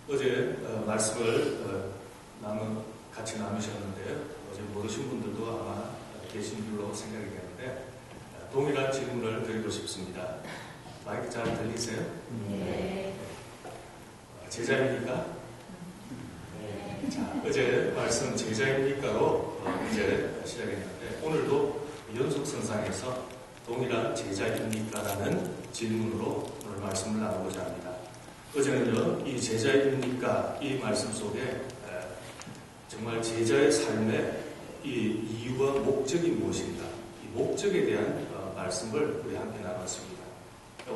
어제 말씀을 같이 나누셨는데요. 어제 모르신 분들도 아마 계신 줄로 생각이 되는데 동일한 질문을 드리고 싶습니다. 마이크 잘 들리세요? 네. 제자입니까? 네. 자, 어제 말씀 제자입니까로 이제 시작했는데 오늘도 연속선상에서 동일한 제자입니까라는 질문으로 오늘 말씀을 나누고자 합니다. 어제는요, 이 제자입니까? 이 말씀 속에 정말 제자의 삶의 이 이유와 목적이 무엇인가? 이 목적에 대한 말씀을 우리 함께 나눴습니다.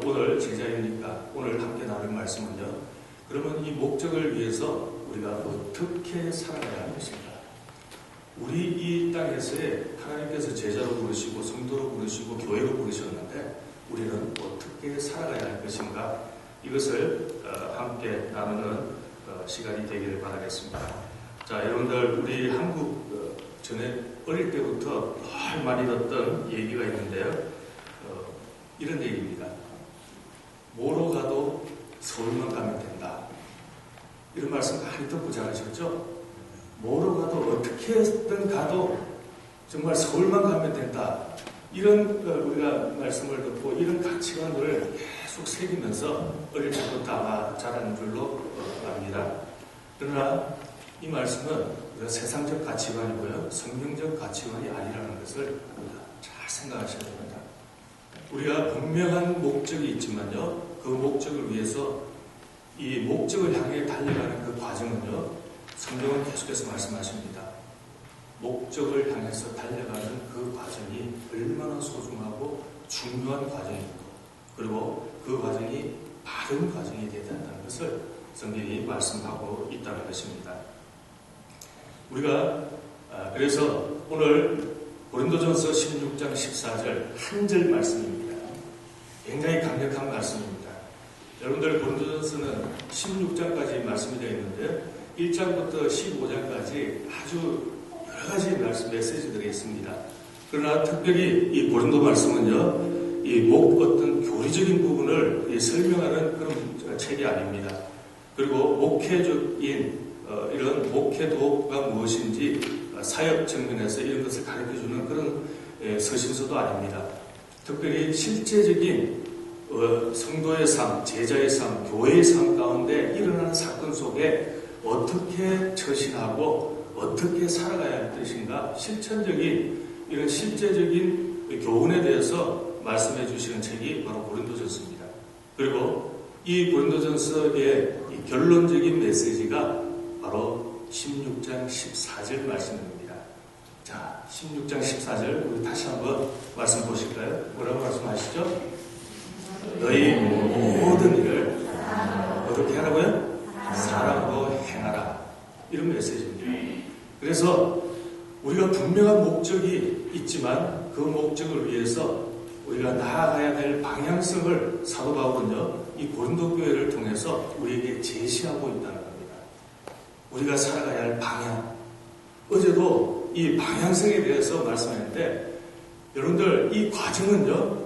오늘 제자입니까? 오늘 함께 나눌 말씀은요, 그러면 이 목적을 위해서 우리가 어떻게 살아가야 할 것인가? 우리 이 땅에서의 하나님께서 제자로 부르시고 성도로 부르시고 교회로 부르셨는데 우리는 어떻게 살아가야 할 것인가? 이것을 함께 나누는 시간이 되기를 바라겠습니다. 자, 여러분들 우리 한국 전에 어릴 때부터 늘 많이 듣던 얘기가 있는데요. 이런 얘기입니다. 뭐로 가도 서울만 가면 된다. 이런 말씀 많이 듣고 자라셨죠? 뭐로 가도 어떻게든 가도 정말 서울만 가면 된다. 이런 우리가 말씀을 듣고 이런 가치관들을 계속 새기면서 어릴 때부터 아마 자라는 줄로 압니다. 그러나 이 말씀은 세상적 가치관이고요, 성경적 가치관이 아니라는 것을 우리가 잘 생각하셔야 됩니다. 우리가 분명한 목적이 있지만요, 그 목적을 위해서 이 목적을 향해 달려가는 그 과정은요, 성경은 계속해서 말씀하십니다. 목적을 향해서 달려가는 그 과정이 얼마나 소중하고 중요한 과정이고, 그리고 그 과정이 바른 과정이 되어야 한다는 것을 성경이 말씀하고 있다는 것입니다. 우리가 그래서 오늘 고린도전서 16장 14절 한 절 말씀입니다. 굉장히 강력한 말씀입니다. 여러분들 고린도전서는 16장까지 말씀이 되어 있는데 1장부터 15장까지 아주 여러 가지 말씀 메시지들이 있습니다. 그러나 특별히 이 고린도 말씀은요, 이 어떤 교리적인 부분을 설명하는 그런 책이 아닙니다. 그리고 목회적인 이런 목회도가 무엇인지 사역 측면에서 이런 것을 가르쳐주는 그런 서신서도 아닙니다. 특별히 실제적인 성도의 삶, 제자의 삶, 교회의 삶 가운데 일어나는 사건 속에 어떻게 처신하고 어떻게 살아가야 할 것인가, 실천적인 이런 실제적인 교훈에 대해서 말씀해 주시는 책이 바로 고린도전서입니다. 그리고 이 고린도전서의 이 결론적인 메시지가 바로 16장 14절 말씀입니다. 자, 16장 14절 우리 다시 한번 말씀 보실까요? 뭐라고 말씀하시죠? 너희 모든 일을 어떻게 하라고요? 사랑으로 행하라. 이런 메시지입니다. 그래서 우리가 분명한 목적이 있지만 그 목적을 위해서 우리가 나아가야 될 방향성을 사도 바울은요, 이 고린도 교회를 통해서 우리에게 제시하고 있다는 겁니다. 우리가 살아가야 할 방향. 어제도 이 방향성에 대해서 말씀했는데 여러분들 이 과정은요,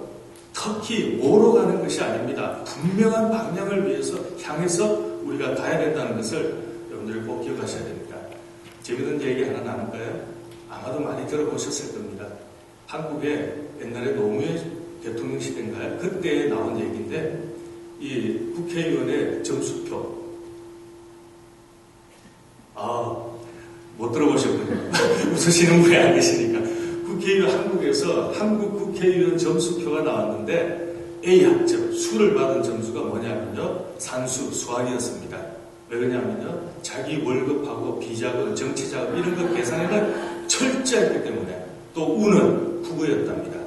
특히 뭐로 가는 것이 아닙니다. 분명한 방향을 위해서 향해서 우리가 가야 된다는 것을 여러분들이 꼭 기억하셔야 됩니다. 재밌는 얘기 하나 나눌까요? 아마도 많이 들어보셨을 겁니다. 한국에 옛날에 노무현 대통령 시대인가요? 그때 나온 얘기인데 이 국회의원의 점수표 못 들어보셨군요. 웃으시는 분이 안 계시니까. 국회의원 한국에서 한국 국회의원 점수표가 나왔는데 A 학점, 수를 받은 점수가 뭐냐면요, 산수, 수학이었습니다. 왜 그러냐면요, 자기 월급하고 비자금, 정치자금 이런 것 계산을 철저했기 때문에, 또 운은 국어였답니다.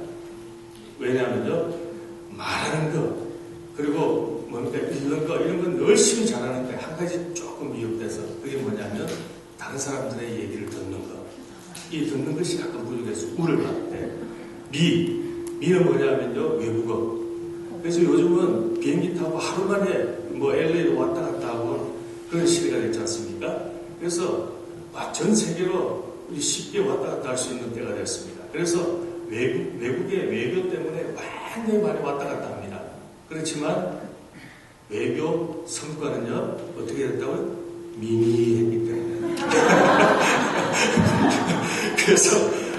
왜냐면요, 말하는 거, 그리고 뭡니까, 읽는 거, 이런 건 열심히 잘하는데 한 가지 조금 미흡돼서, 그게 뭐냐면 다른 사람들의 얘기를 듣는 거. 이 듣는 것이 약간 부족해서 우를 받는데, 미는 뭐냐면요, 외국어. 그래서 요즘은 비행기 타고 하루 만에 뭐 LA로 왔다 갔다 하고 그런 시대가 됐지 않습니까? 그래서 전 세계로 쉽게 왔다 갔다 할 수 있는 때가 됐습니다. 그래서 외국의 외교 때문에 굉장히 많이 왔다 갔다 합니다. 그렇지만 외교 성과는요, 어떻게 됐다고요? 미미했기 때문에.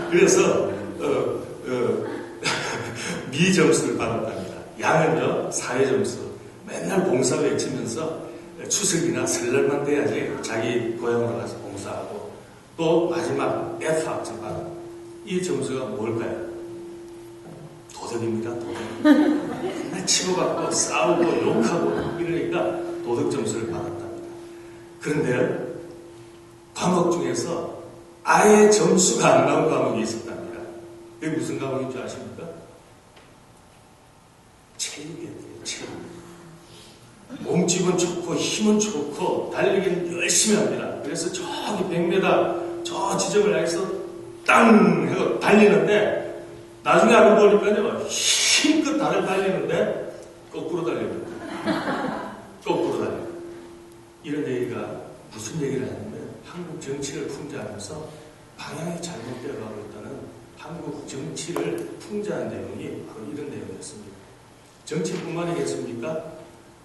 그래서 미 점수를 받았답니다. 양은요, 사회 점수. 맨날 봉사 외치면서 추석이나 설날만 돼야지 자기 고향으로 가서 봉사하고, 또 마지막 F 학점 받은 이 점수가 뭘까요? 도덕입니다. 도덕. 맨날 치고받고 싸우고 욕하고 이러니까 도덕 점수를 받았답니다. 그런데 과목 중에서 아예 점수가 안 나온 과목이 있었답니다. 그게 무슨 과목인지 아십니까? 체육이었대요. 체육. 몸집은 좋고 힘은 좋고 달리기는 열심히 합니다. 그래서 저기 100m 저 지점을 향해서 땅 하고 달리는데 나중에 알고 보니까요, 힘껏 다들 달리는데 거꾸로 달립니다. 거꾸로 달립니다. 이런 얘기가 무슨 얘기를 하냐면 한국 정치를 풍자하면서 방향이 잘못되어 가고 있다는 한국 정치를 풍자한 내용이 바로 이런 내용이었습니다. 정치뿐만이겠습니까?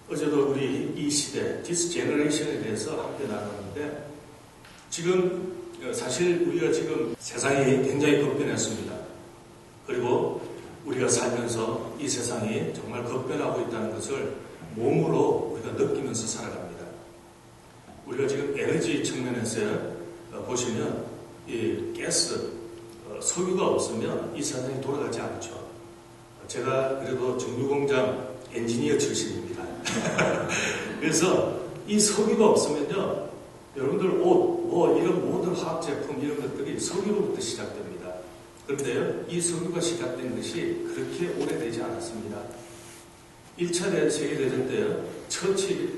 어제도 우리 이 시대, 디스 제너레이션에 대해서 함께 나눴는데, 지금 사실 우리가 지금 세상이 굉장히 급변했습니다. 그리고 우리가 살면서 이 세상이 정말 급변하고 있다는 것을 몸으로 우리가 느끼면서 살아갑니다. 우리가 지금 에너지 측면에서 보시면 이 가스, 석유가 없으면 이 세상이 돌아가지 않죠. 제가 그래도 정유공장 엔지니어 출신입니다. 그래서 이 석유가 없으면요, 여러분들 옷, 이런 모든 화학 제품 이런 것들이 석유로부터 시작됩니다. 그런데요, 이 석유가 시작된 것이 그렇게 오래되지 않았습니다. 1차 세계대전 때요, 처칠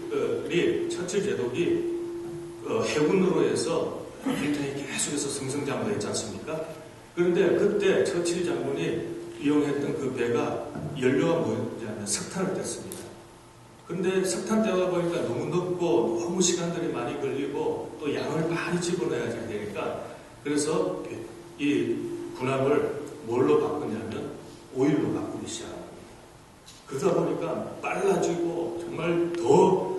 제독이 해군으로 해서 브리탄이 계속해서 승승장구했지 않습니까? 그런데 그때 처칠 장군이 이용했던 그 배가 연료가 뭐였냐면 석탄을 뗐습니다. 근데 석탄 떼다 보니까 너무 늦고 너무 시간들이 많이 걸리고 또 양을 많이 집어넣어야 되니까, 그래서 이 군함을 뭘로 바꾸냐면 오일로 바꾸기 시작합니다. 그러다 보니까 빨라지고 정말 더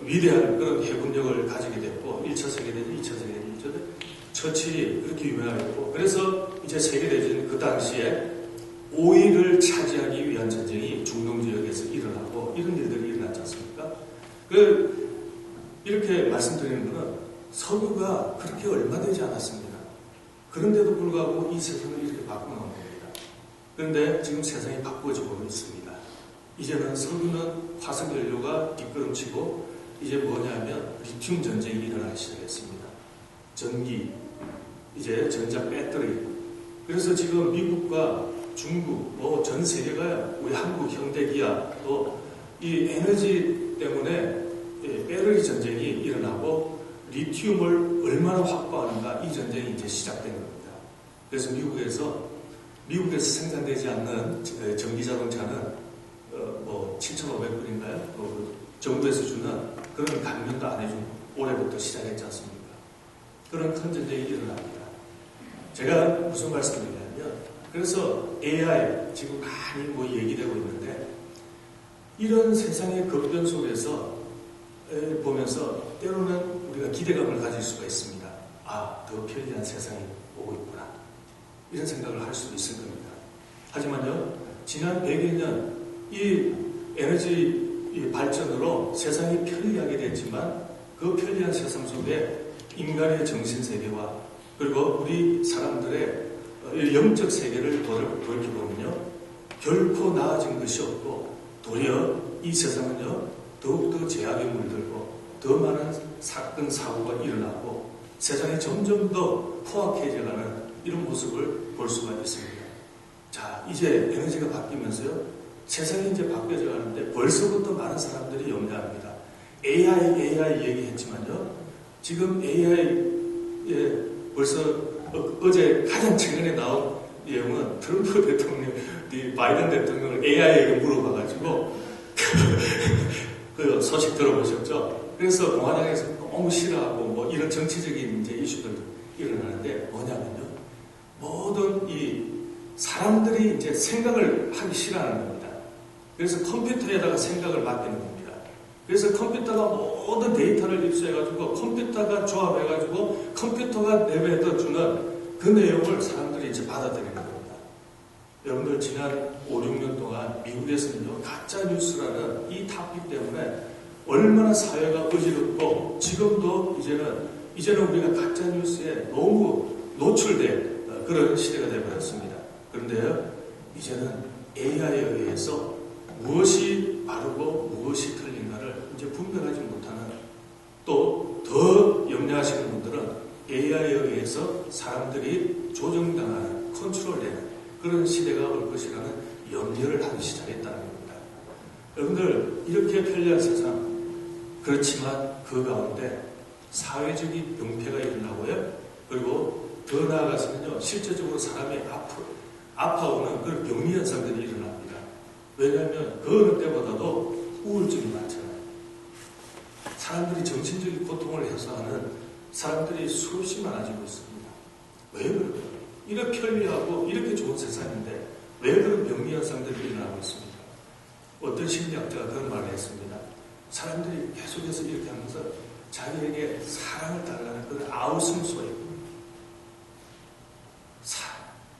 위대한 그런 해군력을 가지게 됐고, 1차 세계대전, 2차 세계대전, 처칠이 그렇게 유명했고, 그래서 이제 세계대전 그 당시에 오일을 차지하기 위한 전쟁이 중동 지역에서 일어나고 이런 일들이 일어났지 않습니까? 이렇게 말씀드리는 것은 석유가 그렇게 얼마 되지 않았습니다. 그런데도 불구하고 이 세상을 이렇게 바꿔놓은 겁니다. 그런데 지금 세상이 바꿔지고 있습니다. 이제는 석유는 화석연료가 뒷걸음치고 이제 뭐냐면 리튬 전쟁이 일어나기 시작했습니다. 전기, 이제 전자 배터리. 그래서 지금 미국과 중국, 전 세계가 우리 한국 현대기아 또 이 에너지 때문에 배터리 전쟁이 일어나고 리튬을 얼마나 확보하는가, 이 전쟁이 이제 시작된 겁니다. 그래서 미국에서 생산되지 않는 전기 자동차는 7,500불인가요? 정부에서 주는 그런 감면도 안 해주고 올해부터 시작했지 않습니까? 그런 큰 전쟁이 일어납니다. 제가 무슨 말씀드리냐면, 그래서 AI 지금 많이 얘기되고 있는데, 이런 세상의 급변 속에서 보면서 때로는 우리가 기대감을 가질 수가 있습니다. 더 편리한 세상이 오고 있구나, 이런 생각을 할 수도 있을 겁니다. 하지만요, 지난 100여 년 이 에너지 발전으로 세상이 편리하게 됐지만, 그 편리한 세상 속에 인간의 정신세계와 그리고 우리 사람들의 영적 세계를 돌이켜보면요, 결코 나아진 것이 없고, 도리어 이 세상은요, 더욱더 제약에 물들고 더 많은 사건, 사고가 일어나고 세상이 점점 더 포악해져가는 이런 모습을 볼 수가 있습니다. 자, 이제 에너지가 바뀌면서요, 세상이 이제 바뀌어져 가는데 벌써부터 많은 사람들이 염려합니다. AI 얘기했지만요, 지금 AI에 벌써 어제 가장 최근에 나온 내용은 트럼프 대통령, 바이든 대통령을 AI에게 물어봐가지고 그 소식 들어보셨죠? 그래서 공화당에서 너무 싫어하고 이런 정치적인 이제 이슈들 일어나는데, 뭐냐면요, 모든 이 사람들이 이제 생각을 하기 싫어하는 겁니다. 그래서 컴퓨터에다가 생각을 맡기는 겁니다. 그래서 컴퓨터가 모든 데이터를 입수해가지고 컴퓨터가 조합해가지고 컴퓨터가 내뱉어주는 그 내용을 사람들이 이제 받아들이는 겁니다. 여러분들 지난 5, 6년 동안 미국에서는요, 가짜뉴스라는 이 토픽 때문에 얼마나 사회가 어지럽고 지금도 이제는 우리가 가짜뉴스에 너무 노출된 그런 시대가 되어버렸습니다. 그런데요, 이제는 AI에 의해서 무엇이 바르고 무엇이 틀린가를 이제 분별하지 못하는, 또 더 염려하시는 분들은 AI에 의해서 사람들이 조정당하는, 컨트롤되는 그런 시대가 올 것이라는 염려를 하기 시작했다는 겁니다. 여러분들, 이렇게 편리한 세상, 그렇지만 그 가운데 사회적인 병폐가 일어나고요. 그리고 더 나아가서는요, 실제적으로 사람이 아파오는 그런 병리 현상들이 일어납니다. 왜냐하면 그 어느 때보다도 우울증이 많잖아요. 사람들이 정신적인 고통을 해소하는 사람들이 수없이 많아지고 있습니다. 왜 그럴까요? 이렇게 편리하고 이렇게 좋은 세상인데 왜 그런 병리 현상들이 일어나고 있습니까? 어떤 심리학자가 그런 말을 했습니다. 사람들이 계속해서 이렇게 하면서 자기에게 사랑을 달라는 그런 아우성 소리.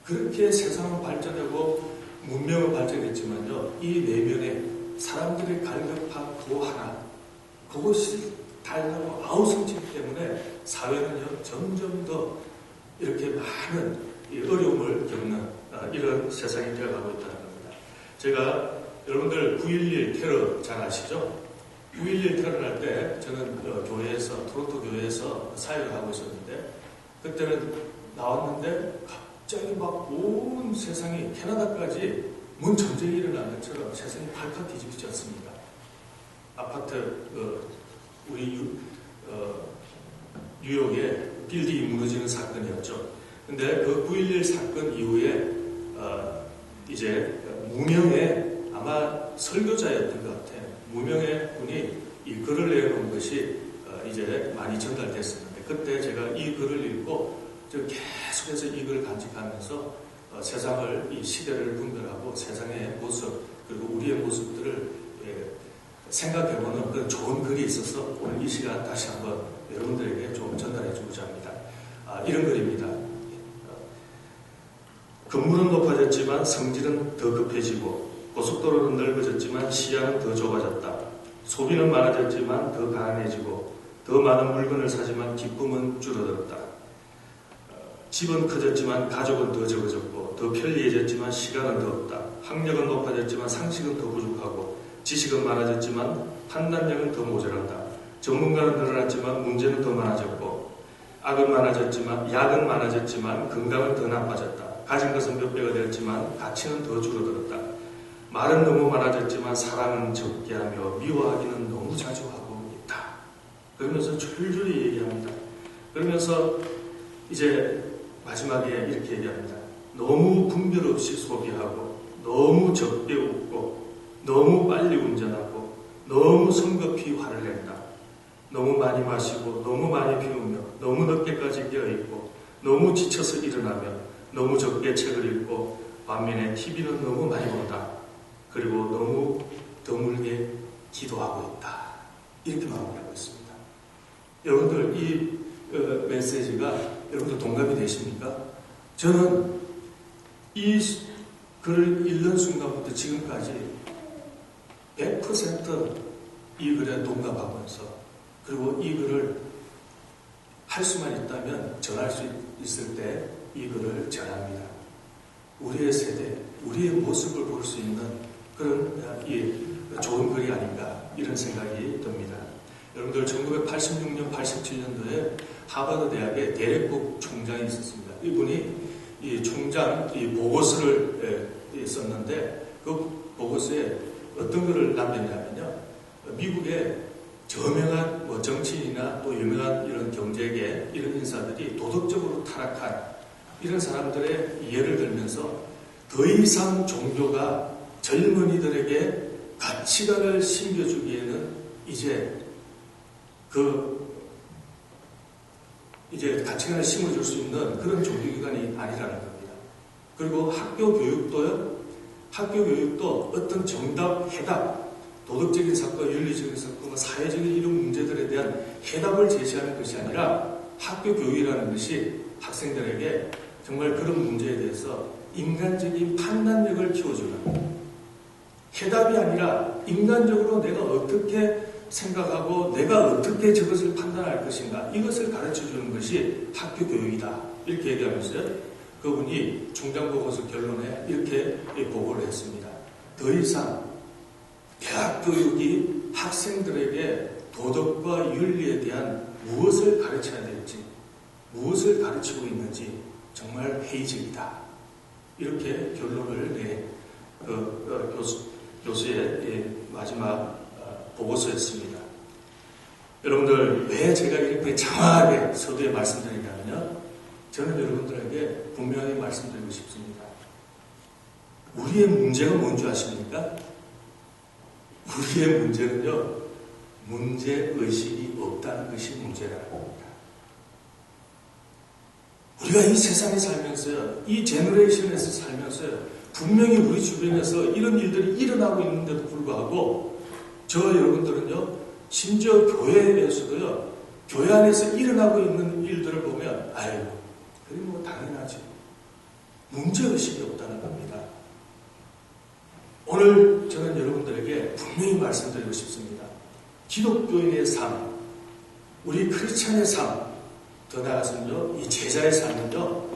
그렇게 세상은 발전하고 문명은 발전했지만요, 이 내면에 사람들의 갈급한 그 하나, 그것이 달라고 아우성치기 때문에 사회는요, 점점 더 이렇게 많은 어려움을 겪는 이런 세상이 되어가고 있다는 겁니다. 제가 여러분들 9.11 테러 잘 아시죠? 9.11 테러 날 때 저는 교회에서, 토론토 교회에서 사역을 하고 있었는데, 그때는 나왔는데 갑자기 막 온 세상이, 캐나다까지 문 전쟁이 일어난 것처럼 세상이 발칵 뒤집히지 않습니까? 아파트, 우리 뉴욕에 빌딩이 무너지는 사건이었죠. 근데 그 9.11 사건 이후에 이제 무명의, 아마 설교자였던 것 같아요. 무명의 분이 이 글을 내놓은 것이 이제 많이 전달됐었는데, 그때 제가 이 글을 읽고 계속해서 이 글을 간직하면서 세상을, 이 시대를 분별하고 세상의 모습, 그리고 우리의 모습들을 생각해보는 그런 좋은 글이 있어서 오늘 이 시간 다시 한번 여러분들에게 좀 전달해 주고자 합니다. 이런 글입니다. 건물은 높아졌지만 성질은 더 급해지고, 고속도로는 넓어졌지만 시야는 더 좁아졌다. 소비는 많아졌지만 더 가난해지고, 더 많은 물건을 사지만 기쁨은 줄어들었다. 집은 커졌지만 가족은 더 적어졌고, 더 편리해졌지만 시간은 더 없다. 학력은 높아졌지만 상식은 더 부족하고, 지식은 많아졌지만 판단력은 더 모자란다. 전문가는 늘어났지만 문제는 더 많아졌고, 약은 많아졌지만 건강은 더 나빠졌다. 가진 것은 몇 배가 되었지만 가치는 더 줄어들었다. 말은 너무 많아졌지만 사랑은 적게 하며 미워하기는 너무 자주 하고 있다. 그러면서 줄줄이 얘기합니다. 그러면서 이제 마지막에 이렇게 얘기합니다. 너무 분별 없이 소비하고, 너무 적게 웃고, 너무 빨리 운전하고, 너무 성급히 화를 낸다. 너무 많이 마시고, 너무 많이 피우며, 너무 늦게까지 깨어있고, 너무 지쳐서 일어나며, 너무 적게 책을 읽고, 반면에 TV는 너무 많이 본다. 그리고 너무 드물게 기도하고 있다. 이렇게 마무리하고 있습니다. 여러분들, 이 메시지가 여러분들 동감이 되십니까? 저는 이 글을 읽는 순간부터 지금까지 100% 이 글에 동감하면서, 그리고 이 글을 할 수만 있다면 전할 수 있을 때 이 글을 전합니다. 우리의 세대, 우리의 모습을 볼 수 있는 그런 좋은 글이 아닌가, 이런 생각이 듭니다. 여러분들, 1986년, 87년도에 하버드 대학의 데렉북 총장이 있었습니다. 이분이 이 총장 보고서를 썼는데, 그 보고서에 어떤 글을 남겼냐면요, 미국의 저명한 정치인이나 또 유명한 이런 경제계 이런 인사들이 도덕적으로 타락한 이런 사람들의 예를 들면서, 더 이상 종교가 젊은이들에게 가치관을 심겨주기에는 이제 가치관을 심어줄 수 있는 그런 종교기관이 아니라는 겁니다. 그리고 학교 교육도 어떤 정답, 해답, 도덕적인 사건, 윤리적인 사건, 사회적인 이런 문제들에 대한 해답을 제시하는 것이 아니라 학교 교육이라는 것이 학생들에게 정말 그런 문제에 대해서 인간적인 판단력을 키워주는, 해답이 아니라 인간적으로 내가 어떻게 생각하고 내가 어떻게 저것을 판단할 것인가, 이것을 가르쳐주는 것이 학교 교육이다. 이렇게 얘기하면서요, 그분이 중간보고서 결론에 이렇게 보고를 했습니다. 더 이상 대학 교육이 학생들에게 도덕과 윤리에 대한 무엇을 가르쳐야 될지, 무엇을 가르치고 있는지 정말 회의적이다. 이렇게 결론을 교수의 마지막 보고서였습니다. 여러분들, 왜 제가 이렇게 장황하게 서두에 말씀드리냐면요, 저는 여러분들에게 분명히 말씀드리고 싶습니다. 우리의 문제가 뭔지 아십니까? 우리의 문제는요, 문제의식이 없다는 것이 문제라는 겁니다. 우리가 이 세상에 살면서요, 이 제너레이션에서 살면서요, 분명히 우리 주변에서 이런 일들이 일어나고 있는데도 불구하고 저 여러분들은요, 심지어 교회에서도요, 교회 안에서 일어나고 있는 일들을 보면 아이고, 그게 뭐 당연하지. 문제의식이 없다는 겁니다. 오늘 저는 여러분들에게 분명히 말씀드리고 싶습니다. 기독교인의 삶, 우리 크리스찬의 삶, 더 나아가서는요, 이 제자의 삶은요,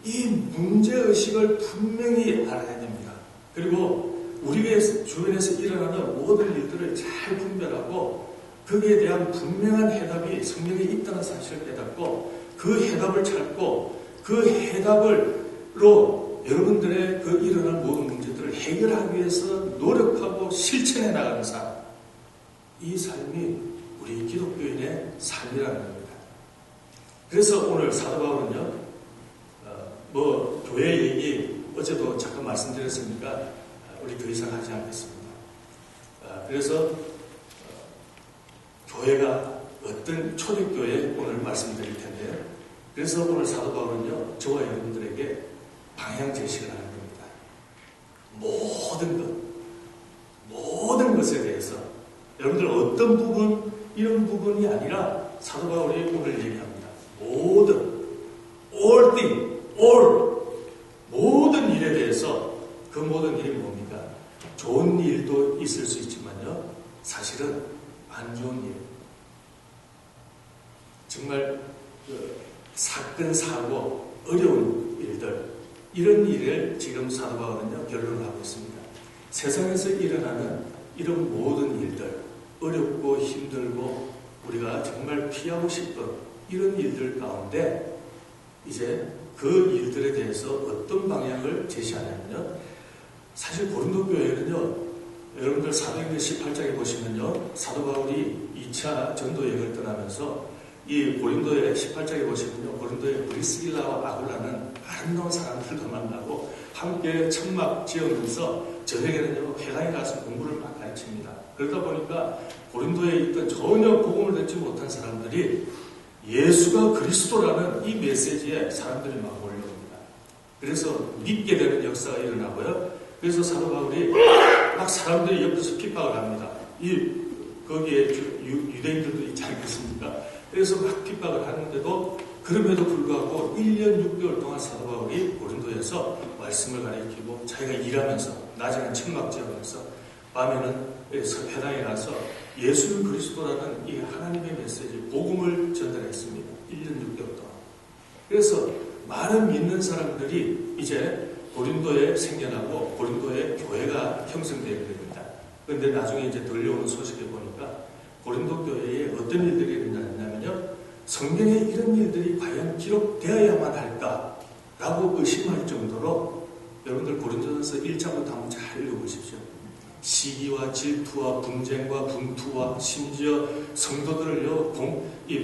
이 문제의식을 분명히 알아야 됩니다. 그리고 우리 주변에서 일어나는 모든 일들을 잘 분별하고 거기에 대한 분명한 해답이 성경에 있다는 사실을 깨닫고 그 해답을 찾고 그 해답으로 여러분들의 그 일어난 모든 문제들을 해결하기 위해서 노력하고 실천해 나가는 삶, 이 삶이 우리 기독교인의 삶이라는 겁니다. 그래서 오늘 사도 바울은요, 교회 얘기 어제도 잠깐 말씀드렸으니까 우리 더 이상 하지 않겠습니다. 그래서 교회가 어떤 초대교회 오늘 말씀드릴 텐데요. 그래서 오늘 사도 바울은요, 저와 여러분들에게 방향 제시를 하는 겁니다. 모든 것에 대해서 여러분들 어떤 부분, 이런 부분이 아니라 사도 바울이 오늘 얘기합니다. all thing, 모든 일에 대해서 그 모든 일이 뭡니까? 좋은 일도 있을 수 있지만요, 사실은 안 좋은 일, 정말 사건, 사고, 어려운 일들, 이런 일을 지금 사도 바울은요, 결론을 하고 있습니다. 세상에서 일어나는 이런 모든 일들, 어렵고 힘들고 우리가 정말 피하고 싶은 이런 일들 가운데 이제 그 일들에 대해서 어떤 방향을 제시하냐면요, 사실 고린도 교회는요, 여러분들 사도행전 18장에 보시면요, 사도 바울이 2차 전도 여행을 떠나면서 이 고린도의 18장에 보시면요, 고린도의 브리스길라와 아굴라는 아름다운 사람들도 만나고 함께 천막 지으면서 저녁에는요, 회당에 가서 공부를 막 가르칩니다. 그러다 보니까 고린도에 있던 전혀 복음을 듣지 못한 사람들이 예수가 그리스도라는 이 메시지에 사람들이 막 몰려옵니다. 그래서 믿게 되는 역사가 일어나고요. 그래서 사도 바울이 막 사람들이 옆에서 핍박을 합니다. 거기에 유대인들도 있지 않겠습니까? 그래서 막 핍박을 하는데도 그럼에도 불구하고 1년 6개월 동안 사도 바울이 고린도에서 말씀을 가르치고 자기가 일하면서 낮에는 천막 지으면서 밤에는 회당에 가서 예수는 그리스도라는 이 하나님의 메시지, 복음을 전달했습니다. 1년 6개월 동안. 그래서 많은 믿는 사람들이 이제 고린도에 생겨나고 고린도에 교회가 형성되게 됩니다. 그런데 나중에 이제 들려오는 소식에 보니까 고린도 교회에 어떤 일들이 일어났냐면요, 성경에 이런 일들이 과연 기록되어야만 할까라고 의심할 정도로, 여러분들 고린도전서 1장부터 한번 잘 읽어보십시오. 시기와 질투와 분쟁과 분투와 심지어 성도들을요, 이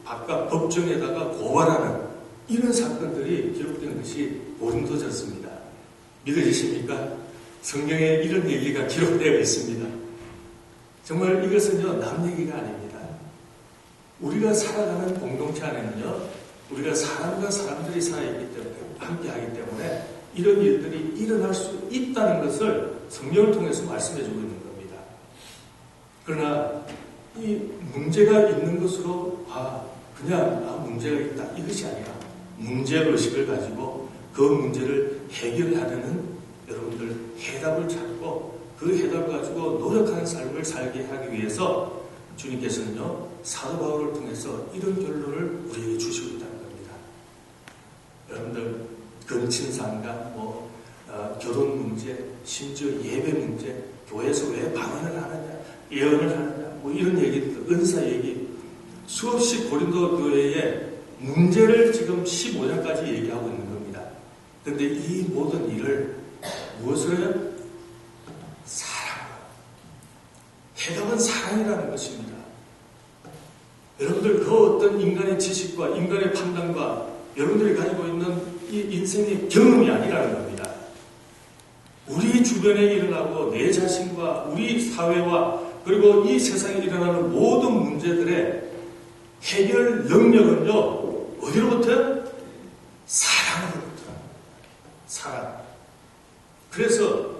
바깥 법정에다가 고발하는 이런 사건들이 기록된 것이 고린도전서입니다. 믿으십니까? 성경에 이런 얘기가 기록되어 있습니다. 정말 이것은요, 남 얘기가 아닙니다. 우리가 살아가는 공동체 안에는요, 우리가 사람과 사람들이 살아있기 때문에, 함께하기 때문에 이런 일들이 일어날 수 있다는 것을 성경을 통해서 말씀해주고 있는 겁니다. 그러나 이 문제가 있는 것으로 그냥 문제가 있다 이것이 아니라 문제의식을 가지고 그 문제를 해결하려는 여러분들 해답을 찾고 그 해답을 가지고 노력하는 삶을 살게 하기 위해서 주님께서는요 사도 바울을 통해서 이런 결론을 우리에게 주시고 있다는 겁니다. 여러분들 근친상간 결혼 문제, 심지어 예배 문제, 교회에서 왜 방언을 하느냐, 예언을 하느냐, 이런 얘기들, 은사 얘기, 수없이 고린도 교회의 문제를 지금 15장까지 얘기하고 있는 겁니다. 그런데 이 모든 일을 무엇으로 해요? 사랑. 해답은 사랑이라는 것입니다. 여러분들 그 어떤 인간의 지식과 인간의 판단과 여러분들이 가지고 있는 이 인생의 경험이 아니라는 겁니다. 우리 주변에 일어나고 내 자신과 우리 사회와 그리고 이 세상에 일어나는 모든 문제들의 해결 능력은요 어디로부터요? 사랑으로부터. 사랑. 그래서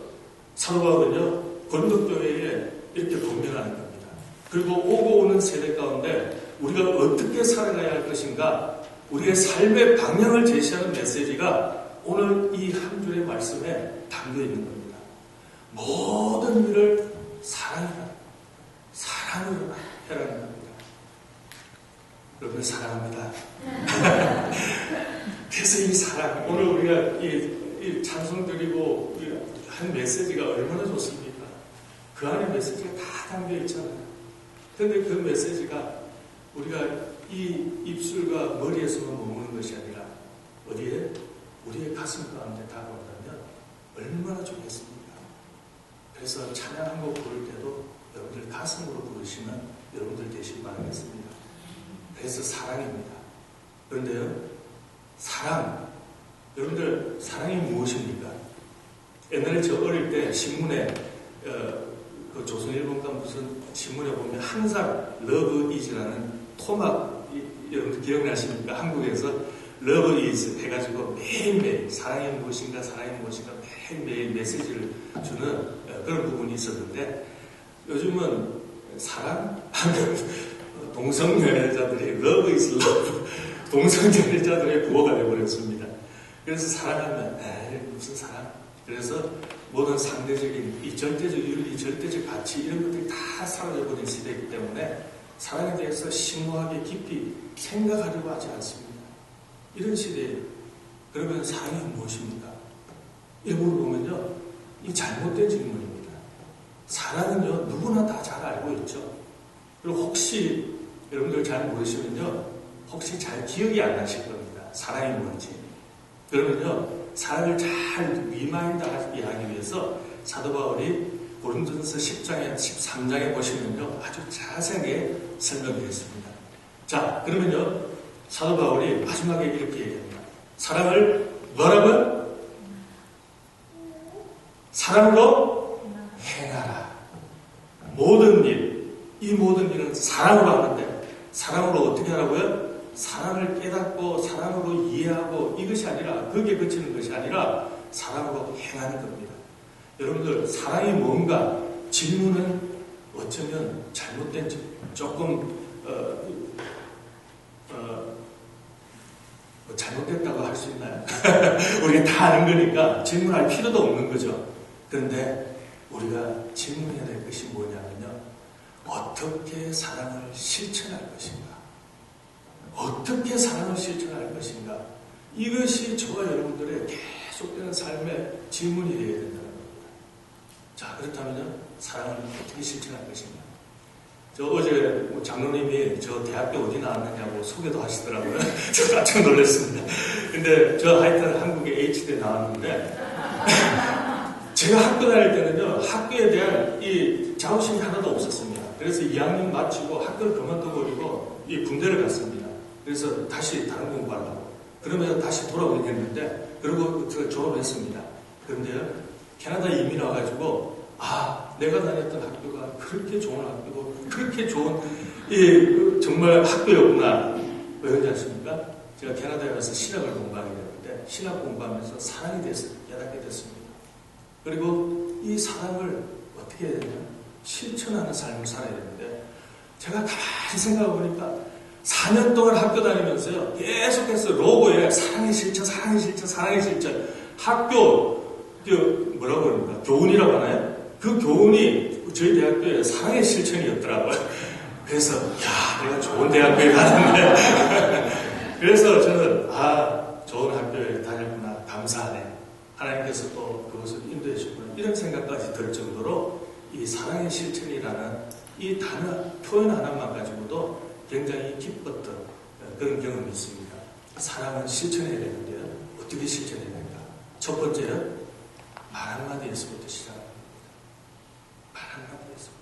사도 바울은요 고린도 교회에 이렇게 권면하는 겁니다. 그리고 오고 오는 세대 가운데 우리가 어떻게 살아가야 할 것인가, 우리의 삶의 방향을 제시하는 메시지가 오늘 이 한 줄의 말씀에 담겨 있는 겁니다. 모든 일을 사랑으로 해라는 겁니다. 여러분 사랑합니다. 그래서 이 사랑, 오늘 우리가 이 찬송 드리고 한 메시지가 얼마나 좋습니까? 그 안에 메시지가 다 담겨 있잖아요. 그런데 그 메시지가 우리가 이 입술과 머리에서만 머무는 것이 아니라 어디에? 우리의 가슴 가운데 다가온다면 얼마나 좋겠습니까? 그래서 찬양 한 곡 부를 때도 여러분들 가슴으로 부르시면 여러분들 되시기 바라겠습니다. 그래서 사랑입니다. 그런데요, 사랑. 여러분들 사랑이 무엇입니까? 옛날에 저 어릴 때 신문에 그 조선일보가 무슨 신문에 보면 항상 러브 이즈라는 토막, 여러분들 기억나십니까? 한국에서 러브 이즈 해가지고 매일매일 사랑이 무엇인가 매일매일 메시지를 주는 그런 부분이 있었는데, 요즘은 사랑 하면 동성연애자들이 러브 이즈 러브, 동성연애자들의 구호가 되어버렸습니다. 그래서 사랑하면 무슨 사랑? 그래서 모든 상대적인 이 절대적 윤리, 절대적 가치 이런 것들이 다 사라져버린 시대이기 때문에 사랑에 대해서 심오하게 깊이 생각하려고 하지 않습니다. 이런 시대에 그러면 사랑이 무엇입니까? 이런 걸 보면요, 이 잘못된 질문입니다. 사랑은요 누구나 다 잘 알고 있죠. 그리고 혹시 여러분들 잘 모르시면요, 혹시 잘 기억이 안 나실 겁니다. 사랑이 뭔지. 그러면요, 사랑을 잘 리마인드하기 위해서 사도 바울이 고린도전서 10장에 13장에 보시면요 아주 자세하게 설명드렸습니다. 자, 그러면요 사도 바울이 마지막에 이렇게 얘기합니다. 사랑을 뭐라고요? 사랑으로 행하라. 모든 일, 이 모든 일은 사랑으로 하는데 사랑으로 어떻게 하라고요? 사랑을 깨닫고 사랑으로 이해하고 이것이 아니라, 거기에 그치는 것이 아니라 사랑으로 행하는 겁니다. 여러분들 사랑이 뭔가 질문은 어쩌면 잘못된 조금 잘못됐다고 할 수 있나요? 우리가 다 아는 거니까 질문할 필요도 없는 거죠. 그런데 우리가 질문해야 될 것이 뭐냐면요, 어떻게 사랑을 실천할 것인가, 어떻게 사랑을 실천할 것인가, 이것이 저와 여러분들의 계속되는 삶의 질문이 되어야 된다는 겁니다. 자, 그렇다면요 사랑을 어떻게 실천할 것인가. 저 어제 장로님이 저 대학교 어디 나왔느냐고 소개도 하시더라고요. 저 깜짝 놀랐습니다. 근데 저 하여튼 한국에 H대 나왔는데 제가 학교 다닐 때는요 학교에 대한 이 자부심이 하나도 없었습니다. 그래서 2학년 마치고 학교를 그만둬버리고 이 군대를 갔습니다. 그래서 다시 다른 공부하려고. 그러면서 다시 돌아오긴 했는데, 그리고 졸업했습니다. 그런데요 캐나다 이민 와가지고 내가 다녔던 학교가 그렇게 좋은 학교고 그렇게 좋은 정말 학교였구나. 왜 그런지 아십니까? 제가 캐나다에 와서 신학을 공부하게 됐는데 신학 공부하면서 사랑이 깨닫게 됐습니다. 그리고 이 사랑을 어떻게 해야 되냐? 실천하는 삶을 살아야 되는데, 제가 가만히 생각해보니까 4년 동안 학교 다니면서요, 계속해서 로고에 사랑의 실천, 사랑의 실천, 사랑의 실천. 학교, 뭐라고 그럽니까? 교훈이라고 하나요? 그 교훈이 저희 대학교에 사랑의 실천이었더라고요. 그래서, 야, 내가 좋은 대학교에 갔는데. 그래서 저는, 좋은 학교에 다녔구나. 감사하네. 하나님께서 또 그것을 인도해 주셨구나. 이런 생각까지 들 정도로 이 사랑의 실천이라는 이 단어, 표현 하나만 가지고도 굉장히 기뻤던 그런 경험이 있습니다. 사랑은 실천해야 되는데요. 어떻게 실천해야 될까? 첫 번째는 말 한마디에서부터 시작합니다. 말 한마디에서부터.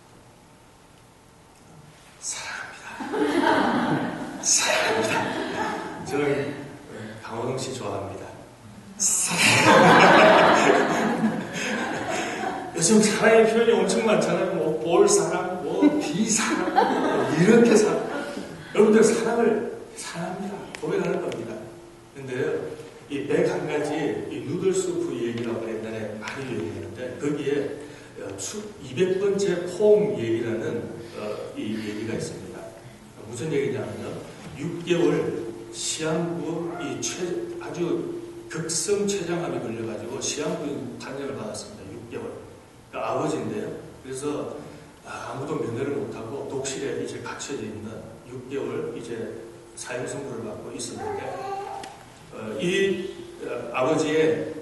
사랑합니다. 사랑합니다. 저는 강호동 씨 좋아합니다. 요즘 사랑의 표현이 엄청 많잖아요. 뭐 볼사랑, 뭐 비사랑, 이렇게 사랑. 여러분들 사랑을 사랑합니다. 고백하는 겁니다. 근데요, 이 101가지 이 누들수프 얘기라고 옛날에 많이 얘기했는데, 거기에 200번째 포옹 얘기라는 이 얘기가 있습니다. 무슨 얘기냐면요, 6개월 시한부 아주 극성 췌장암이 걸려가지고 시한부 판정을 받았습니다. 6개월. 그러니까 아버지인데요. 그래서 아무도 면회를 못하고 독실에 이제 갇혀져 있는 6개월 이제 사형 선고를 받고 있었는데, 이 아버지의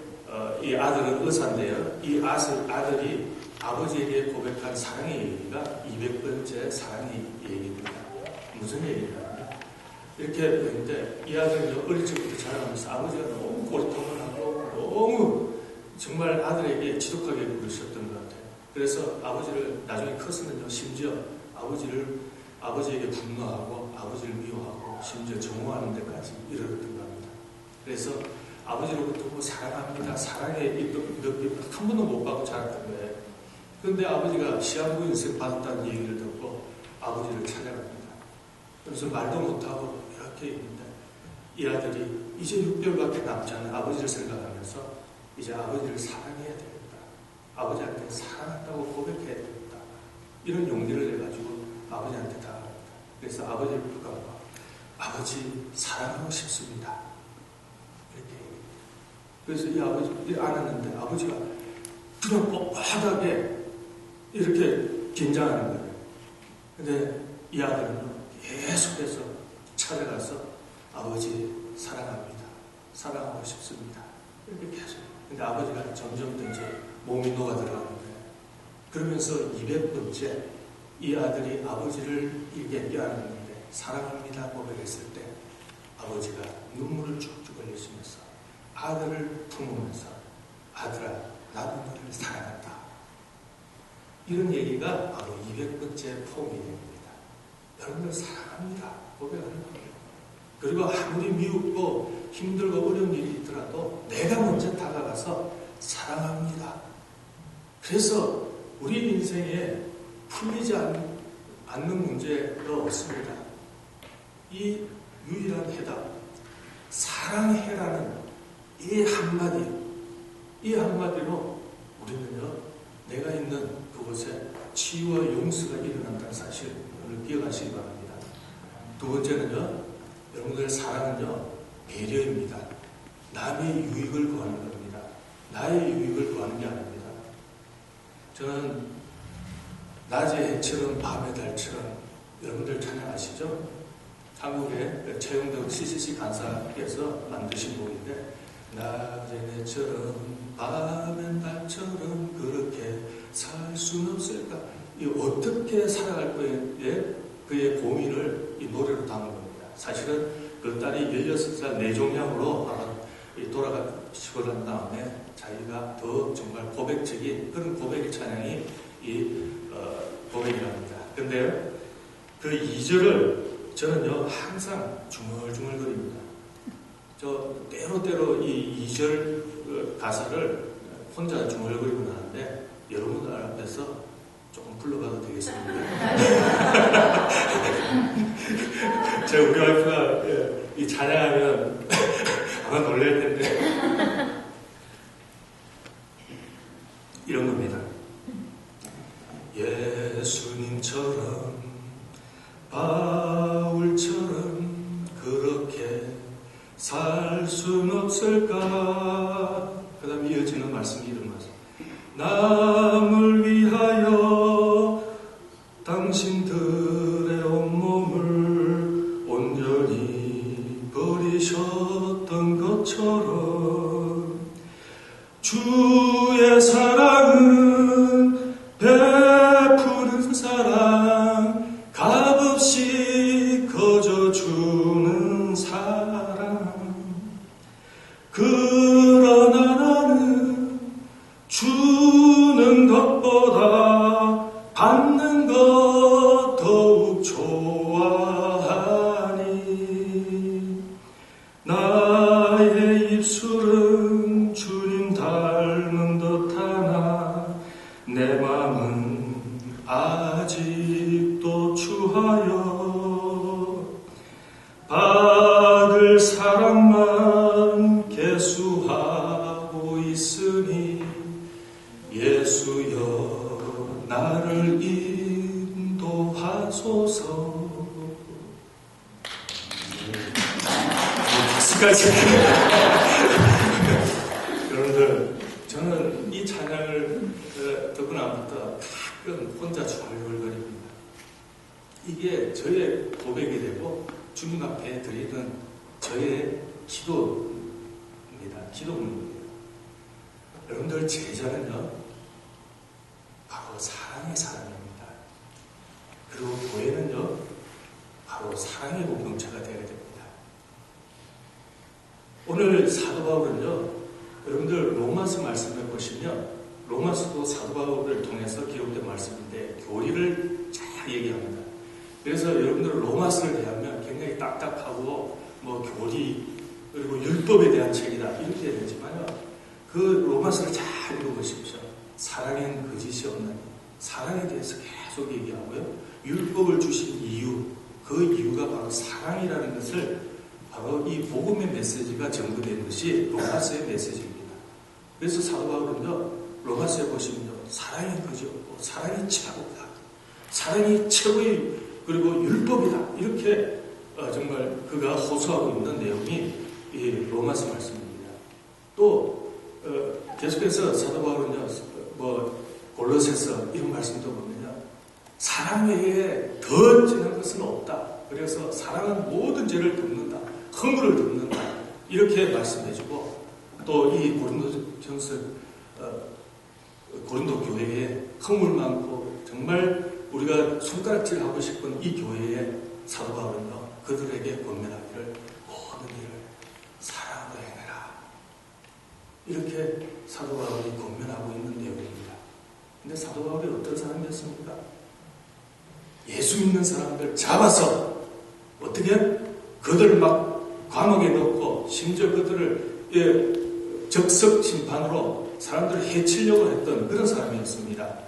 이 아들은 의사인데요. 이 아들이 아버지에게 고백한 사랑의 얘기가 200번째 사랑의 얘기입니다. 무슨 얘기냐면, 이렇게 했는데, 이 아들은 어릴 적부터 자라면서 아버지가 너무 고통을 하고 너무 정말 아들에게 지독하게 그러셨던 것 같아요. 그래서 아버지를 나중에 컸으면요, 심지어 아버지에게 분노하고 아버지를 미워하고 심지어 정오하는 데까지 이르렀던 겁니다. 그래서 아버지로부터 뭐 사랑합니다, 사랑의 느낌 한 번도 못 받고 자랐던 거예요. 그런데 아버지가 시한부 인생 받았다는 얘기를 듣고 아버지를 찾아갑니다. 그래서 말도 못하고 이렇게 있는데, 이 아들이 이제 6개월밖에 남지 않은 아버지를 생각하면서 이제 아버지를 사랑해야 되겠다. 아버지한테 사랑한다고 고백해야 되겠다. 이런 용기를 내가지고 아버지한테 다가갑니다. 그래서 아버지를 붙잡고 아버지 사랑하고 싶습니다. 이렇게 얘기해요. 그래서 이 아버지 안았는데 아버지가 그냥 뻣뻣하게 이렇게 긴장하는 거예요. 근데 이 아들은 계속해서 찾아가서 아버지 사랑합니다. 사랑하고 싶습니다. 이렇게 계속. 근데 아버지가 점점 더 이제 몸이 녹아 들어가는 거예요. 그러면서 200번째 이 아들이 아버지를 이렇게 껴안았는데 사랑합니다 고백했을 때 아버지가 눈물을 쭉쭉 흘리시면서 아들을 품으면서 아들아 나도 너를 사랑한다. 이런 얘기가 바로 200번째 포옹이 됩니다. 여러분들 사랑합니다 고백하는 거예요. 그리고 아무리 미흡고 힘들고 어려운 일이 있더라도 내가 먼저 다가가서 사랑합니다. 그래서 우리 인생에 풀리지 않는 문제가 없습니다. 이 유일한 해답, 사랑해라는 이 한마디로 우리는요, 내가 있는 그곳에 치유와 용서가 일어난다는 사실을 기억하시기 바랍니다. 두 번째는요, 여러분들의 사랑은요, 배려입니다. 남의 유익을 구하는 겁니다. 나의 유익을 구하는 게 아닙니다. 저는 낮의 해처럼 밤의 달처럼, 여러분들 찬양하시죠? 한국의 최용덕 CCC 간사께서 만드신 곡인데, 낮의 해처럼 밤의 달처럼 그렇게 살 수는 없을까? 이 어떻게 살아갈 거에 그의 고민을 이 노래로 담은 겁니다. 사실은 그 딸이 16살 뇌종양으로 아마 돌아가시고 난 다음에 자기가 더 정말 고백적인 그런 고백의 찬양이 이 고백이랍니다. 근데요, 그 2절을 저는요 항상 중얼중얼거립니다. 저 때로 이 2절 가사를 혼자 중얼거리고 나는데 여러분들 앞에서 조금 불러봐도 되겠습니까? 제 우리 와이프가 이 찬양하면 아마 놀랄 텐데 이런 겁니다. 예수를 예수님처럼 바울처럼 그렇게 살 순 없을까? 그 다음 이어지는 말씀이 이런 말씀. 남을 위하여 당신들의 온몸을 온전히 버리셨던 것처럼 주의 사랑은 베푸는 사랑, 값없이 거저주는 사랑. 그러나 나는 주는 것보다 받는 것 더욱 좋아하니 나의 입술은 주님 닮은 듯하나 내 맘은 아직도 추하여 받을 사랑만 계수하고 있으니 예수여 나를 인도하소서. 박수까지. 여러분들, 저는 이 찬양을 듣고 나부터 가끔 혼자 중얼거립니다. 이게 저의 고백이 되고 주님 앞에 드리는 저의 기도입니다. 기도문입니다. 여러분들, 제자는요 바로 사랑의 사람입니다. 그리고 교회는요 바로 사랑의 공동체가 되어야 됩니다. 오늘 사도 바울은요, 여러분들 로마서 말씀을 보시면 로마서도 사도 바울을 통해서 기록된 말씀인데 교리를 잘 얘기합니다. 그래서 여러분들 로마서를 대하면 굉장히 딱딱하고 뭐 교리 그리고 율법에 대한 책이다 이렇게 되지만요, 그 로마서를 잘 읽어보십시오. 사랑엔 거짓이 없나니 사랑에 대해서 계속 얘기하고요, 율법을 주신 이유, 그 이유가 바로 사랑이라는 것을 바로 이 복음의 메시지가 전부된 것이 로마서의 메시지입니다. 그래서 사도 바울은요 로마서에 보시면요, 사랑이 거짓 없고 사랑이 최고다, 사랑이 최고의 그리고 율법이다, 이렇게 정말 그가 호소하고 있는 내용이 이 로마서 말씀입니다. 또 계속해서 사도 바울은요 골로새서 이런 말씀도 보면요, 사랑 외에 더 진한 것은 없다. 그래서 사랑은 모든 죄를 덮는다, 허물을 덮는다, 이렇게 말씀해주고, 또 이 고린도전서 고린도 교회에 허물 많고 정말 우리가 손가락질하고 싶은 이 교회에 사도 바울은요 그들에게 권면하기를 모든 일을 사랑으로 행해라, 이렇게 사도 바울이 권면하고 있는 내용입니다. 근데 사도 바울이 어떤 사람이었습니까? 예수 믿는 사람들 잡아서 어떻게 그들을 막 감옥에 넣고 심지어 그들을 적석 심판으로 사람들을 해치려고 했던 그런 사람이었습니다.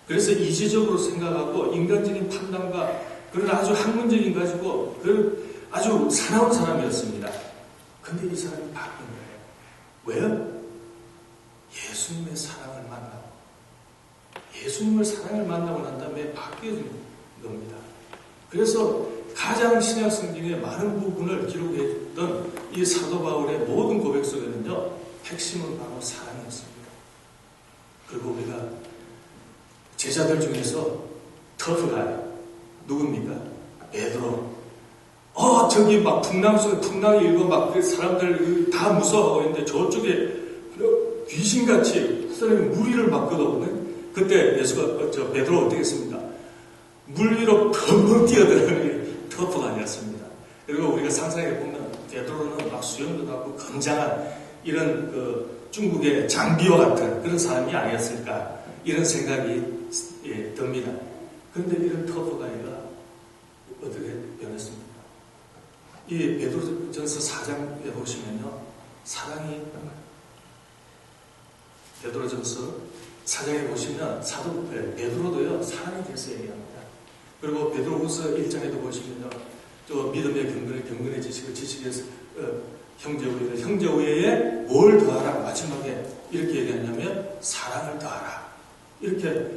그래서 이지적으로 생각하고 인간적인 판단과 그런 아주 학문적인 가지고 그런 아주 사나운 사람이었습니다. 근데 이 사람이 바뀐 거예요. 왜요? 예수님의 사랑을 만나고, 예수님의 사랑을 만나고 난 다음에 바뀌어진 겁니다. 그래서 가장 신약 성경의 많은 부분을 기록해줬던 이 사도 바울의 모든 고백 속에는요, 핵심은 바로 사랑이었습니다. 그리고 우리가 제자들 중에서 터프가이 누굽니까? 베드로. 저기 막 풍랑이 일고 막 사람들 다 무서워하고 있는데 저쪽에 귀신같이 그 사람이 물 위를 맞거든요. 그때 예수가 베드로 어떻게 했습니까? 물 위로 펑펑 뛰어들어가는 터프가이였습니다. 그리고 우리가 상상해 보면 베드로는 막 수염도 나고 건장한 이런 중국의 장비와 같은 그런 사람이 아니었을까, 이런 생각이 듭니다. 그런데 이런 터프가이가 어떻게 변했습니까? 이 베드로전서 4장에 보시면요, 사랑이, 베드로전서 4장에 보시면 베드로도요 사랑에 대해서 얘기합니다. 그리고 베드로후서 1장에도 보시면요, 또 믿음의 경건의 지식에서 형제 우애에 뭘 더하라, 마지막에 이렇게 얘기하냐면 사랑을 더하라, 이렇게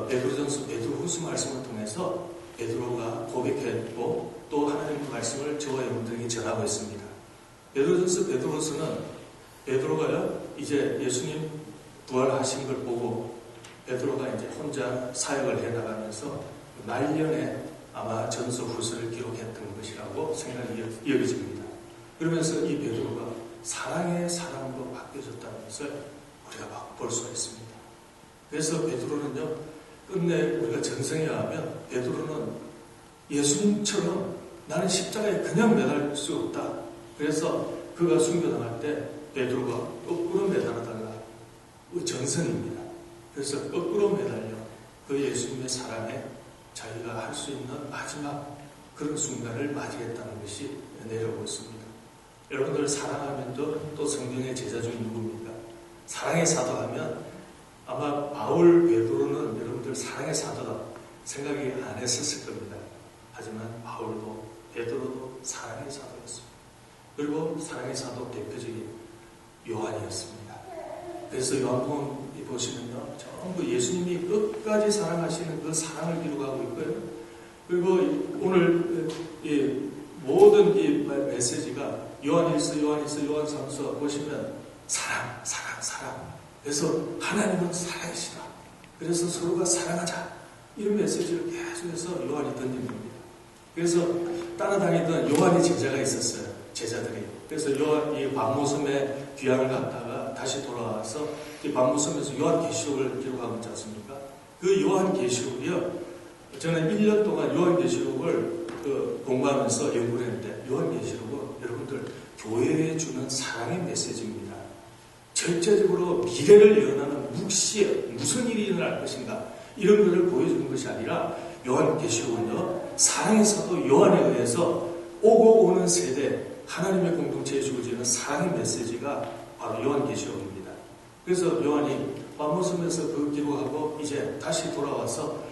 베드로전서 베드로후서 말씀을 통해서 베드로가 고백했고 또 하나님의 말씀을 저와 여러분들에게 전하고 있습니다. 베드로전서 베드로후서는 베드로가요 이제 예수님 부활하신 걸 보고 베드로가 이제 혼자 사역을 해나가면서 말년에 아마 전서 후서를 기록했던 것이라고 생각이 여겨집니다. 그러면서 이 베드로가 사랑의 사람으로 바뀌어졌다는 것을 우리가 볼 수가 있습니다. 그래서 베드로는요, 끝내 우리가 전성에 하면 베드로는 예수님처럼 나는 십자가에 그냥 매달릴 수 없다. 그래서 그가 순교당할 때 베드로가 거꾸로 매달아달라. 전성입니다. 그래서 거꾸로 매달려 그 예수님의 사랑에 자기가 할 수 있는 마지막 그런 순간을 맞이했다는 것이 내려오고 있습니다. 여러분들 사랑하면 또 성경의 제자 중에 누굽니까? 사랑의 사도 하면 아마 바울, 베드로는 여러분들 사랑의 사도다 생각이 안 했었을 겁니다. 하지만 바울도 베드로도 사랑의 사도였습니다. 그리고 사랑의 사도 대표적인 요한이었습니다. 그래서 요한복음 보시면요, 전부 예수님이 끝까지 사랑하시는 그 사랑을 기록하고 있고요. 그리고 오늘 모든 이 메시지가 요한일서, 요한삼서 보시면 사랑. 그래서 하나님은 사랑이시다. 그래서 서로가 사랑하자. 이런 메시지를 계속해서 요한이 던진 겁니다. 그래서 따라다니던 요한의 제자가 있었어요. 제자들이. 그래서 요한이 밤모섬에 귀향을 갔다가 다시 돌아와서 이 밤모섬에서 요한계시록을 기록하고 있지 않습니까? 그 요한계시록이요. 저는 1년 동안 요한계시록을 공부하면서 연구를 했는데 요한계시록은 여러분들 교회에 주는 사랑의 메시지입니다. 절대적으로 미래를 예언하는 묵시에 무슨 일이 일어날 것인가 이런 것을 보여주는 것이 아니라 요한계시록은요. 사랑의 사도 요한에 의해서 오고 오는 세대 하나님의 공동체에 주어지는 사랑의 메시지가 바로 요한계시록입니다. 그래서 요한이 밤모섬에서 그 기록하고 이제 다시 돌아와서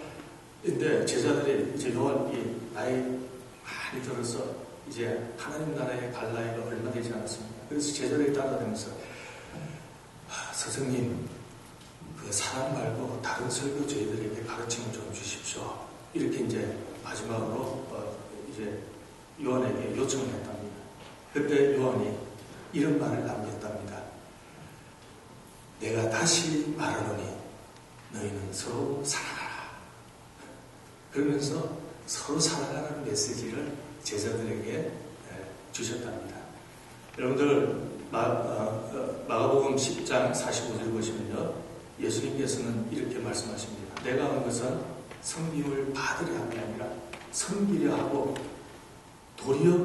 근데 제자들이 이제 요한이 나이 많이 들어서 이제 하나님 나라에 갈 나이가 얼마 되지 않았습니다. 그래서 제자들이 따라다니면서 선생님 그 사랑 말고 다른 설교 저희들에게 가르침을 좀 주십시오. 이렇게 이제 마지막으로 이제 요한에게 요청을 했답니다. 그때 요한이 이런 말을 남겼답니다. 내가 다시 말하노니 너희는 서로 사랑하라. 그러면서 서로 사랑하는 메시지를 제자들에게 주셨답니다. 여러분들 마가복음 10장 45절 보시면요. 예수님께서는 이렇게 말씀하십니다. 내가 온 것은 섬김을 받으려 함이 아니라 섬기려 하고 도리어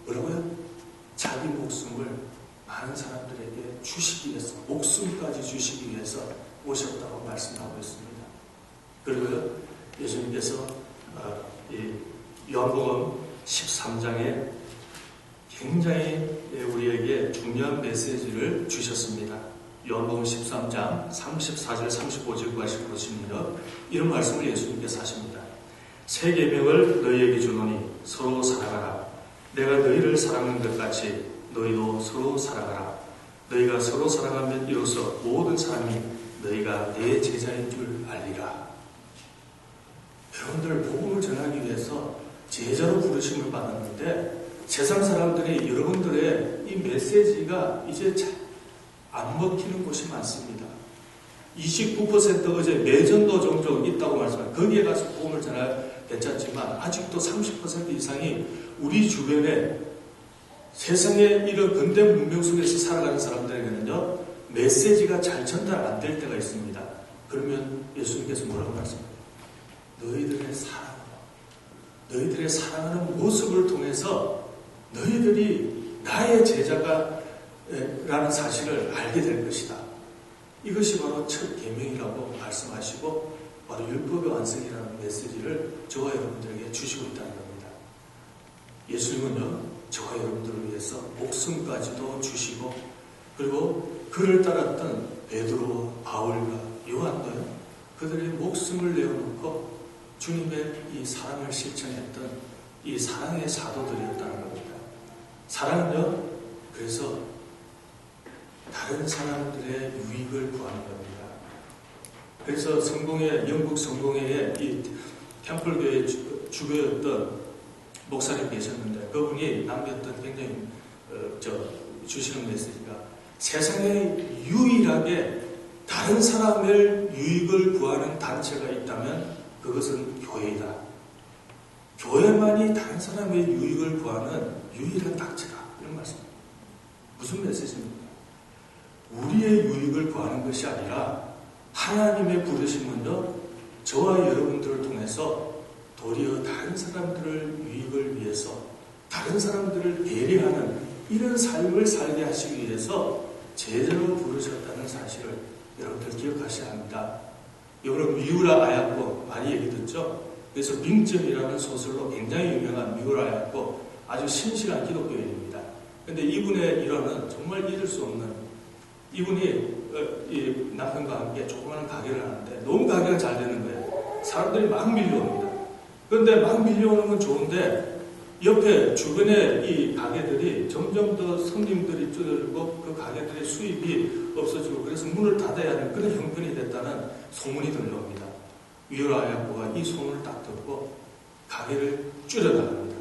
뭐라고요? 자기 목숨을 많은 사람들에게 주시기 위해서 목숨까지 주시기 위해서 오셨다고 말씀하고 있습니다. 그리고요. 예수님께서 요한복음 13장에 굉장히 우리에게 중요한 메시지를 주셨습니다. 요한복음 13장 34절 35절까지 보시면요. 이런 말씀을 예수님께서 하십니다. 새 계명을 너희에게 주노니 서로 사랑하라. 내가 너희를 사랑하는 것 같이 너희도 서로 사랑하라. 너희가 서로 사랑하면 이로써 모든 사람이 너희가 내 제자인 줄 알리라. 여러분들 복음을 전하기 위해서 제자로 부르심을 받았는데 세상 사람들이 여러분들의 이 메시지가 이제 안 먹히는 곳이 많습니다. 29% 어제 매전도 종종 있다고 말씀하셨어요. 거기에 가서 복음을 전하면 괜찮지만 아직도 30% 이상이 우리 주변에 세상에 이런 근대 문명 속에서 살아가는 사람들에게는요. 메시지가 잘 전달 안 될 때가 있습니다. 그러면 예수님께서 뭐라고 말씀하세요? 너희들의 사랑하는 모습을 통해서 너희들이 나의 제자가 라는 사실을 알게 될 것이다. 이것이 바로 첫 계명이라고 말씀하시고 바로 율법의 완성이라는 메시지를 저와 여러분들에게 주시고 있다는 겁니다. 예수님은요, 저와 여러분들을 위해서 목숨까지도 주시고 그리고 그를 따랐던 베드로, 바울과 요한도요, 그들의 목숨을 내어놓고 주님의 이 사랑을 실천했던 이 사랑의 사도들이었다는 겁니다. 사랑은요, 그래서 다른 사람들의 유익을 구하는 겁니다. 그래서 영국 성공회의 이 템플교의 주교였던 목사님 계셨는데 그분이 남겼던 굉장히 주시는 메시지가 세상에 유일하게 다른 사람의 유익을 구하는 단체가 있다면 그것은 교회이다. 교회만이 다른 사람의 유익을 구하는 유일한 단체다. 이런 말씀입니다. 무슨 메시지입니까? 우리의 유익을 구하는 것이 아니라 하나님의 부르심은요, 저와 여러분들을 통해서 도리어 다른 사람들의 유익을 위해서 다른 사람들을 배려하는 이런 삶을 살게 하시기 위해서 제자로 부르셨다는 사실을 여러분들 기억하셔야 합니다. 여러분 미우라 아야코 많이 얘기 듣죠? 그래서 빙점이라는 소설로 굉장히 유명한 미우라 아야코 아주 신실한 기독교인입니다. 그런데 이분의 일화는 정말 잊을 수 없는, 이분이 이 남편과 함께 조그마한 가게를 하는데 너무 가게가 잘 되는 거예요. 사람들이 막 밀려옵니다. 그런데 막 밀려오는 건 좋은데 옆에 주변에 이 가게들이 점점 더 손님들이 줄어들고 그 가게들의 수입이 없어지고 그래서 문을 닫아야 하는 그런 형편이 됐다는 소문이 들려옵니다. 미우라 아야코가 이 소문을 딱 듣고 가게를 줄여나갑니다.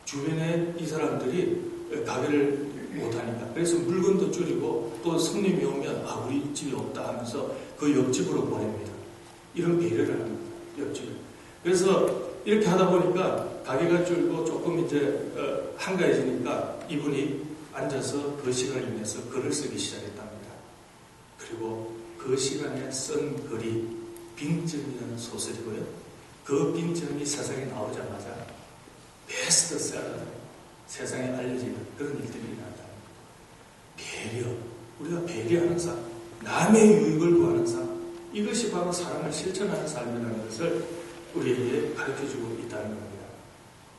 주변에 이 사람들이 가게를 못하니까 그래서 물건도 줄이고 또 손님이 오면 우리 집이 없다 하면서 그 옆집으로 보냅니다. 이런 배려를 합니다. 옆집을. 그래서 이렇게 하다 보니까 가게가 줄고 조금 이제 한가해지니까 이분이 앉아서 그 시간을 위해서 글을 쓰기 시작했답니다. 그리고 그 시간에 쓴 글이 빙점이라는 소설이고요. 그 빙점이 세상에 나오자마자 베스트셀러로 세상에 알려지는 그런 일들이 일어난다. 배려, 우리가 배려하는 삶, 남의 유익을 구하는 삶, 이것이 바로 사랑을 실천하는 삶이라는 것을 우리에게 가르쳐주고 있다는 겁니다.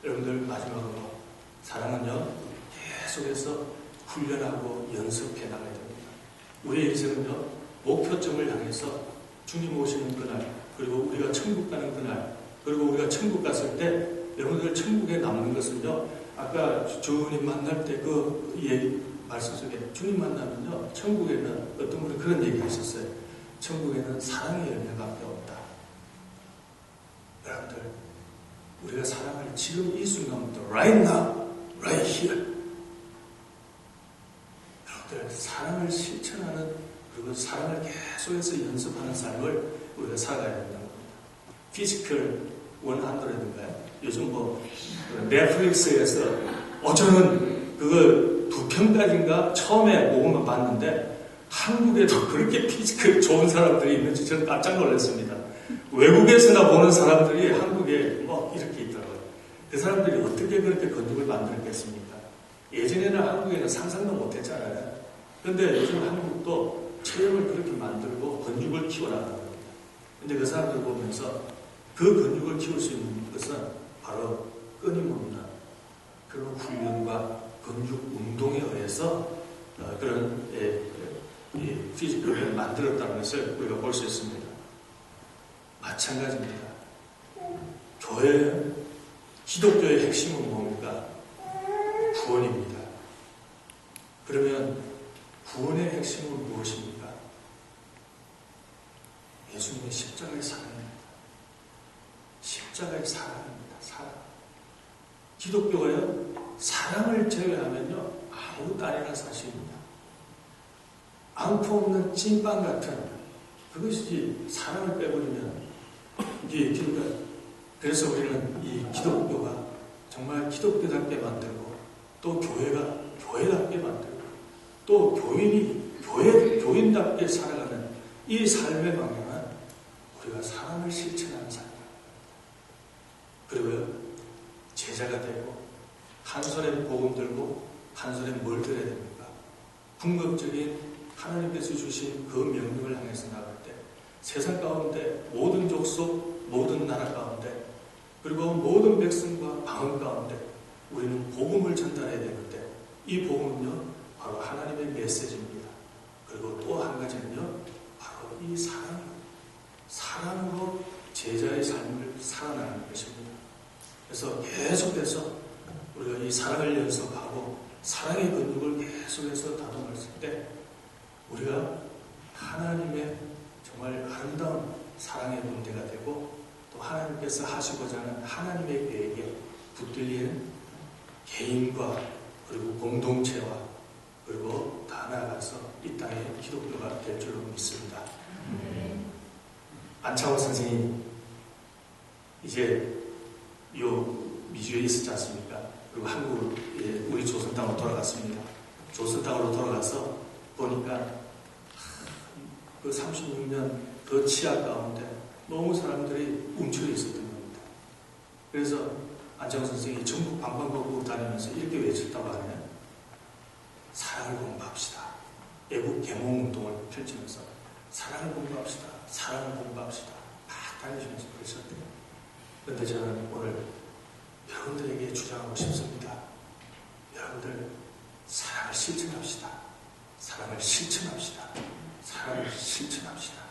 여러분들 마지막으로 사랑은요 계속해서 훈련하고 연습해 나가야 됩니다. 우리의 인생은요 목표점을 향해서 주님 오시는 그날, 그리고 우리가 천국 가는 그날, 그리고 우리가 천국 갔을 때 여러분들 천국에 남는 것은요, 아까 주님 만날 때 그 얘기 말씀 속에 주님 만나면요 천국에는 어떤 분이 그런 얘기 하셨어요. 천국에는 사랑의 열매밖에 없다. 여러분들 우리가 사랑을 지금 이 순간부터 right now, right here 여러분들 사랑을 실천하는, 그리고 사랑을 계속해서 연습하는 삶을 우리가 살아가야 된다는 겁니다. 피지컬 100인가요? 요즘 넷플릭스에서 저는 그거 2편까지인가 처음에 보고만 봤는데 한국에도 그렇게 피지컬 좋은 사람들이 있는지 저는 깜짝 놀랐습니다. 외국에서나 보는 사람들이 한국에 이렇게 있더라고요. 그 사람들이 어떻게 그렇게 건축을 만들었겠습니까? 예전에는 한국에는 상상도 못했잖아요. 그런데 요즘 한국도 체력을 그렇게 만들고 건축을 키워나가는 겁니다. 근데 그 사람들 보면서 그 건축을 키울 수 있는 것은 바로 끊임없는 그런 훈련과 건축 운동에 의해서 그런 피지컬을 만들었다는 것을 우리가 볼 수 있습니다. 마찬가지입니다. 기독교의 핵심은 뭡니까? 구원입니다. 그러면 구원의 핵심은 무엇입니까? 예수님의 십자가의 사랑입니다. 십자가의 사랑입니다. 사랑. 기독교가요, 사랑을 제외하면요, 아무것도 아니라는 사실입니다. 앙프 없는 찐빵 같은 그것이지, 사랑을 빼버리면 이게 기독교. 그래서 우리는 이 기독교가 정말 기독교답게 만들고, 또 교회가 교회답게 만들고, 또 교인이 교인답게 살아가는 이 삶의 방향은 우리가 사랑을 실천하는 삶입니다. 그리고요, 제자가 되고 한 손에 복음 들고 한 손에 뭘 들어야 됩니까? 궁극적인 하나님께서 주신 그 명령을 향해서 나갈 때 세상 가운데 모든 족속, 모든 나라 가운데, 그리고 모든 백성과 방언 가운데 우리는 복음을 전달해야 되는데, 이 복음은요 바로 하나님의 메시지입니다. 그리고 또 한 가지는요 바로 이 사랑으로 제자의 삶을 살아나가는 것입니다. 그래서 계속해서 우리가 이 사랑을 연습하고 사랑의 근육을 계속해서 다듬었을 때 우리가 하나님의 정말 아름다운 사랑의 문대가 되고 또 하나님께서 하시고자 하는 하나님의 계획에 붙들리는 개인과 그리고 공동체와 그리고 다 나아가서 이 땅의 기독교가 될 줄로 믿습니다. 안창호 선생님 이제 요 미주에 있었지 않습니까? 그리고 한국에 우리 조선 땅으로 돌아갔습니다. 조선 땅으로 돌아가서 보니까 그 36년 그 치아 가운데 너무 사람들이 움츠려 있었던 겁니다. 그래서 안창호 선생이 전국 방방곡곡 다니면서 이렇게 외쳤다고 하네요. 사랑을 공부합시다. 애국 계몽운동을 펼치면서 사랑을 공부합시다. 사랑을 공부합시다. 막 다니시면서 그러셨대요. 그런데 저는 오늘 여러분들에게 주장하고 싶습니다. 여러분들 사랑을 실천합시다. 사랑을 실천합시다. 사랑을 실천합시다.